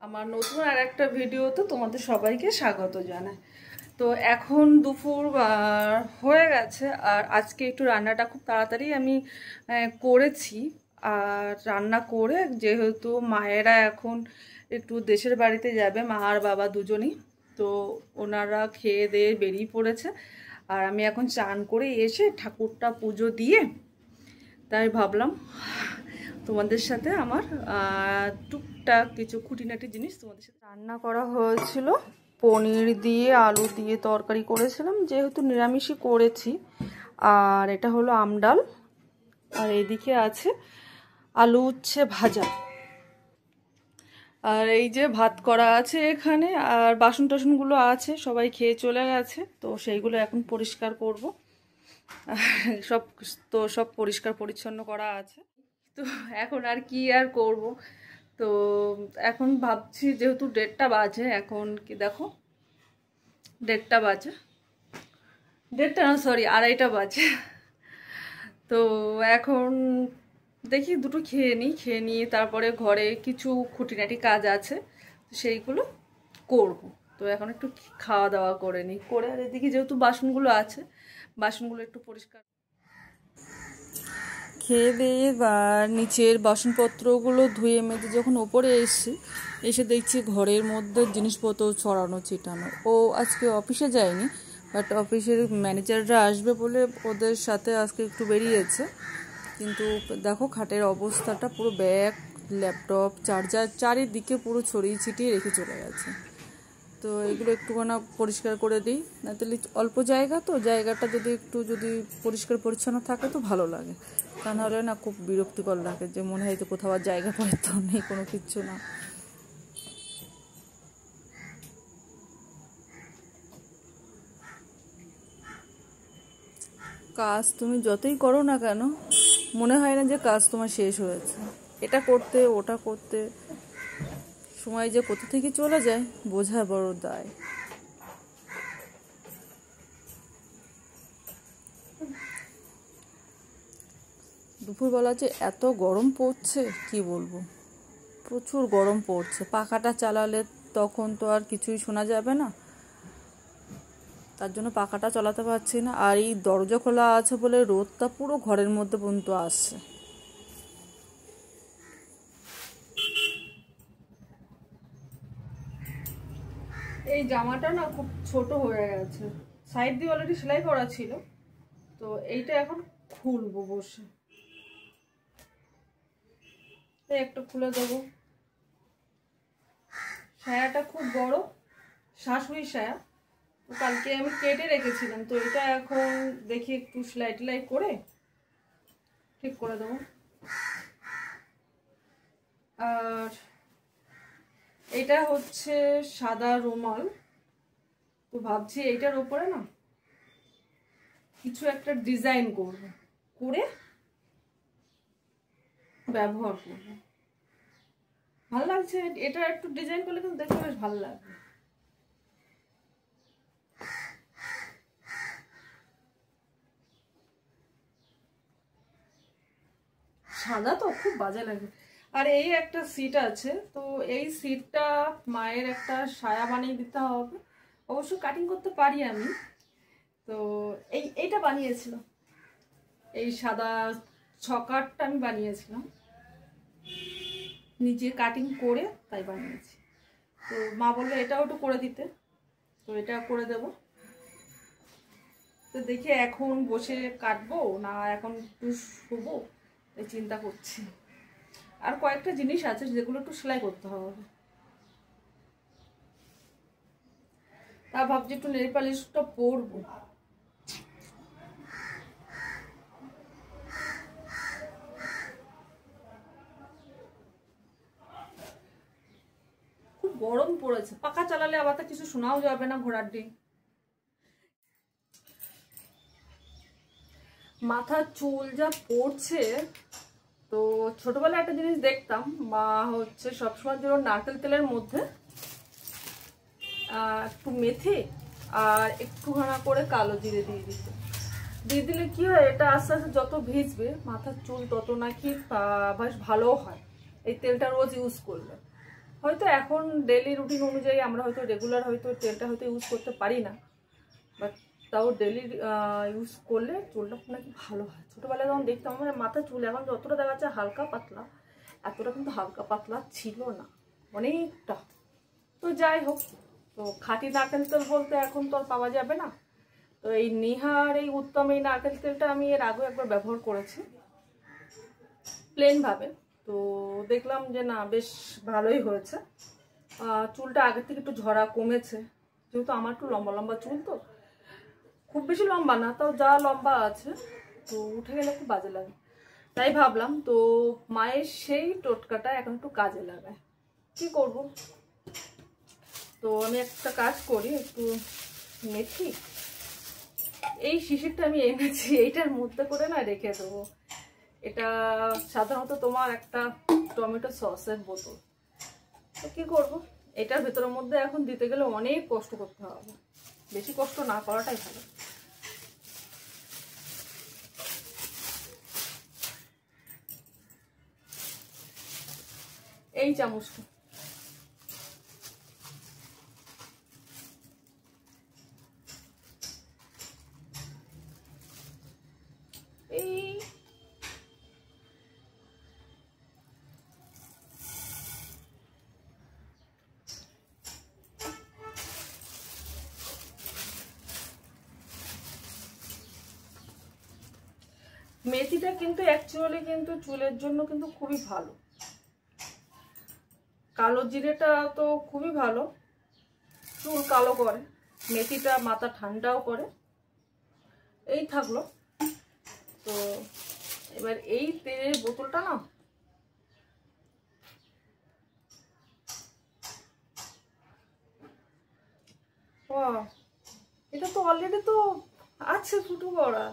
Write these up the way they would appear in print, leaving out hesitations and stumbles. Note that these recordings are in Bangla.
আমার নতুন আর একটা ভিডিওতে তোমাদের সবাইকে স্বাগত জানাই। তো এখন দুপুর হয়ে গেছে, আর আজকে একটু রান্নাটা খুব তাড়াতাড়ি আমি করেছি। আর রান্না করে, যেহেতু মায়েরা এখন একটু দেশের বাড়িতে যাবে, মা আর বাবা দুজনেই, তো ওনারা খেয়ে দিয়ে বেরিয়ে পড়েছে। আর আমি এখন চান করে এসে ঠাকুরটা পুজো দিয়ে তাই ভাবলাম তোমাদের সাথে আমার টুকটাক কিছু খুঁটিনাটি জিনিস তোমাদের সাথে রান্না করা হয়েছিল। পনির দিয়ে আলু দিয়ে তরকারি করেছিলাম, যেহেতু নিরামিষই করেছি। আর এটা হলো আমডাল, আর এদিকে আছে আলু উচ্ছে ভাজা। আর এই যে ভাত করা আছে এখানে, আর বাসন টাসনগুলো আছে, সবাই খেয়ে চলে গেছে, তো সেইগুলো এখন পরিষ্কার করব। সব পরিষ্কার পরিচ্ছন্ন করা আছে। তো এখন আর কি আর করব। তো এখন ভাবছি, যেহেতু 1:30 বাজে, এখন কি দেখো 1:30 বাজে, 1:30 না সরি 2:30 বাজে। তো এখন দেখি দুটো খেয়ে নিই, খেয়ে নিয়ে তারপরে ঘরে কিছু খুঁটিনাটি কাজ আছে, সেইগুলো করব। তো এখন একটু খাওয়া দাওয়া করে নিই, করে আর এদিকে যেহেতু বাসনগুলো আছে, বাসনগুলো একটু পরিষ্কার খেয়ে দিয়ে নিচের বাসনপত্রগুলো ধুয়ে মেজে যখন ওপরে এসে দেখছি ঘরের মধ্যে জিনিসপত্র ছড়ানো ছিটানো। ও আজকে অফিসে যায়নি, বাট অফিসের ম্যানেজাররা আসবে বলে ওদের সাথে আজকে একটু বেরিয়েছে। কিন্তু দেখো খাটের অবস্থাটা, পুরো ব্যাগ, ল্যাপটপ, চার্জার চারিদিকে পুরো ছড়িয়ে ছিটিয়ে রেখে চলে গেছে। তো এগুলো একটুখানা পরিষ্কার করে দিই, না তাহলে অল্প জায়গা, তো জায়গাটা যদি পরিষ্কার পরিচ্ছন্ন থাকে তো ভালো লাগে। তা নাহলে না খুব বিরক্তিকর লাগে, যে মনে হয় তো কোথাও আর জায়গা পড়তো নেই, কোনো কিচ্ছু না। কাজ তুমি যতই করো না কেন, মনে হয় না যে কাজ তোমার শেষ হয়েছে। এটা করতে ওটা করতে সময় যে কোথা থেকে চলে যায় বোঝা বড় দায়। দুপুরবেলা যে এত গরম পড়ছে কি বলবো, প্রচুর গরম পড়ছে। পাখাটা চালালে তখন তো আর কিছুই শোনা যাবে না, তার জন্য পাখাটা চালাতে পারছি না। আর এই দরজা খোলা আছে বলে রোদটা পুরো ঘরের মধ্যে পর্যন্ত আসছে। এই জামাটা না খুব ছোট হয়ে গেছে, সাইড দিয়ে অলরেডি সেলাই করা ছিল, তো এইটা এখন খুলবো বসে। একটা খুলে দেবো। সায়াটা খুব বড়, শাশুড়ির সায়া, তো কালকে আমি কেটে রেখেছিলাম, তো এটা এখন দেখি একটু সেলাই টেলাই করে ঠিক করে দেবো। আর এটা হচ্ছে সাদা রুমাল, তো ভাবছি এইটার উপরে না কিছু একটা ডিজাইন করে ব্যবহার করবো। ভালো লাগছে, এটা একটু ডিজাইন করলে কিন্তু দেখতে বেশ ভালো লাগবে। সাদা তো খুব বাজে লাগে। আর এই একটা সিট আছে, তো এই সিটটা মায়ের একটা সায়া বানিয়ে দিতে হবে। অবশ্য কাটিং করতে পারি আমি, তো এইটা বানিয়েছিলাম, এই সাদা ছকারটা আমি বানিয়েছিলাম, নিজে কাটিং করে তাই বানিয়েছি। তো মা বললো এটাও একটু করে দিতে, তো এটা করে দেব। তো দেখি এখন বসে কাটবো না এখন একটু শুবো, তাই চিন্তা করছি। আর কয়েকটা জিনিস আছে যেগুলো একটু সেলাই করতে হবে, তা ভাবছি একটু নেল পালিশটা পরবো। খুব গরম পড়েছে, পাখা চালালে আবার তো কিছু শোনাও যাবে না ঘোড়ার ডিম। মাথার চুল যা পড়ছে, তো ছোটবেলায় একটা জিনিস দেখতাম, মা হচ্ছে সবসময় যেন নারকেল তেলের মধ্যে একটু মেথি আর একটুখানা করে কালো জিরে দিয়ে দিলে কি হয়, এটা আস্তে আস্তে যত ভিজবে মাথার চুল তত নাকি বেশ ভালো হয়, এই তেলটা রোজ ইউজ করলে। হয়তো এখন ডেলি রুটিন অনুযায়ী আমরা হয়তো রেগুলার হয়তো তেলটা হয়তো ইউজ করতে পারি না, বাট তাও ডেলি ইউজ করলে চুলটা নাকি ভালো হয়। ছোটোবেলায় যখন দেখতাম আমার মাথায় চুল এখন যতটা দেখা যাচ্ছে হালকা পাতলা, এতটা কিন্তু হালকা পাতলা ছিল না, অনেকটা। তো যাই হোক, তো খাঁটি নারকেল তেল বলতে এখন তো আর পাওয়া যাবে না। তো এই নিহার এই উত্তম এই নারকেল তেলটা আমি এর আগেও একবার ব্যবহার করেছি প্লেনভাবে। তো দেখলাম যে না, বেশ ভালোই হয়েছে। চুলটা আগের থেকে একটু ঝরা কমেছে, যেহেতু আমার একটু লম্বা লম্বা চুল, তো খুব বেশি লম্বা না, তাও যা লম্বা আছে তো উঠে গেলে একটু বাজে লাগে। তাই ভাবলাম তো মায়ের সেই টোটকাটা এখন একটু কাজে লাগায়, কি করব। তো আমি একটা কাজ করি, একটু মেথি, এই শিশিরটা আমি এনেছি, এইটার মধ্যে করে না রেখে দেবো। এটা সাধারণত তোমার একটা টমেটো সসের বোতল। তো কি করব, এটার ভেতরের মধ্যে এখন দিতে গেলে অনেক কষ্ট করতে হবে, বেশি কষ্ট না করাটাই ভালো। এই চামচটা এই মেথিটা কিন্তু অ্যাকচুয়ালি কিন্তু চুলের জন্য কিন্তু খুবই ভালো। কালো জিরেটা তো খুবই ভালো, চুল কালো করে। মেথিটা মাথা ঠান্ডাও করে। এই থাকলো। তো এবার এই তেলের বোতলটা না এটা তো অলরেডি তো আছে ফুটো করা।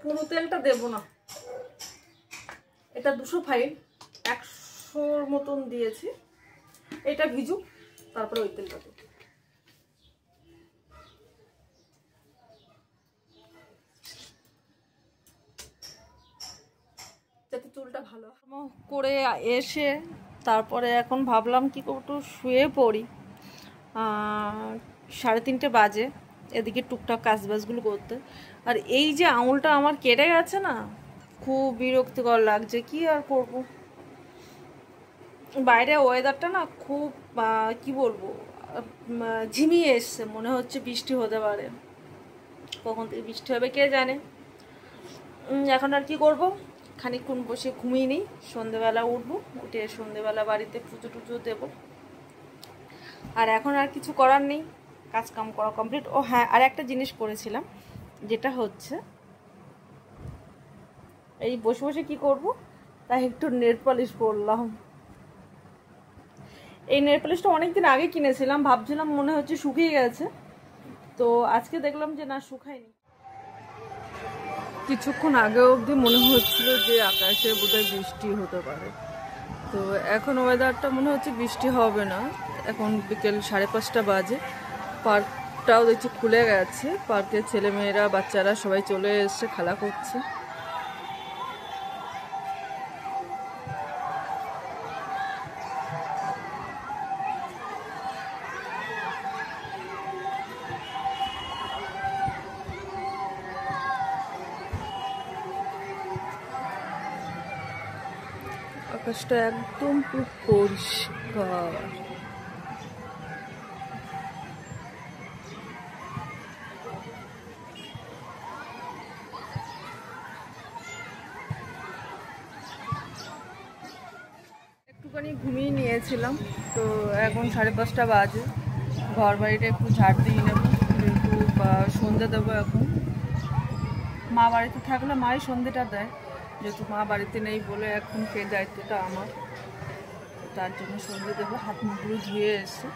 পুরো তেলটা দেব না, এটা 200 ফাইল 100-র মতন দিয়েছি। এটা ভিজুক, তারপরে ওই তেলটা দেব। যাতে চুলটা ভালো করে এসে তারপরে এখন ভাবলাম কি করব, একটু শুয়ে পড়ি। 3:30 বাজে, এদিকে টুকটাক কাজবাজগুলো করতে। আর এই যে আঙুলটা আমার কেটে গেছে না, খুব বিরক্তিকর লাগছে, কি আর করব। বাইরে ওয়েদারটা না খুব কি বলবো, ঝিমিয়ে এসছে, মনে হচ্ছে বৃষ্টি হতে পারে। কখন থেকে বৃষ্টি হবে কে জানে। এখন আর কি করব, খানিকক্ষণ বসে ঘুমিয়ে নিই, সন্ধেবেলা উঠবো, উঠে সন্ধেবেলা বাড়িতে পুজো টুজো দেবো। আর এখন আর কিছু করার নেই, কাজ কাম করা কমপ্লিট। ও হ্যাঁ, আর একটা জিনিস করেছিলাম, যেটা হচ্ছে এই বসে বসে কি করব, তাই একটু নেল পলিশ করলাম। এই নেল পলিশটা অনেকদিন আগে কিনেছিলাম, ভাবছিলাম মনে হচ্ছে শুকিয়ে গেছে, তো আজকে দেখলাম যে না, শুকায়নি। কিছুক্ষণ আগে অবধি মনে হচ্ছিল যে আকাশে বোধহয় বৃষ্টি হতে পারে, তো এখন ওয়েদারটা মনে হচ্ছে বৃষ্টি হবে না। এখন বিকেল 5:30 বাজে, পার্কটাও দেখছি খুলে গেছে, পার্কের ছেলেমেয়েরা বাচ্চারা সবাই চলে এসছে, খেলা করছে। আকাশটা একদম পুরো পরিষ্কার। একটুখানি ঘুমিয়ে নিয়েছিলাম, তো এখন 5:30 বাজে, ঘর বাড়িটা একটু ঝাড় দিয়ে নেবো, একটু সন্ধ্যে দেবো। এখন মা বাড়িতে থাকলে মাই সন্ধ্যেটা দেয়, যেহেতু মা বাড়িতে নেই বলে এখন সেই দায়িত্বটা আমার, তার জন্য সন্ধ্যে দেবো। হাত মুখগুলো ধুয়ে এসে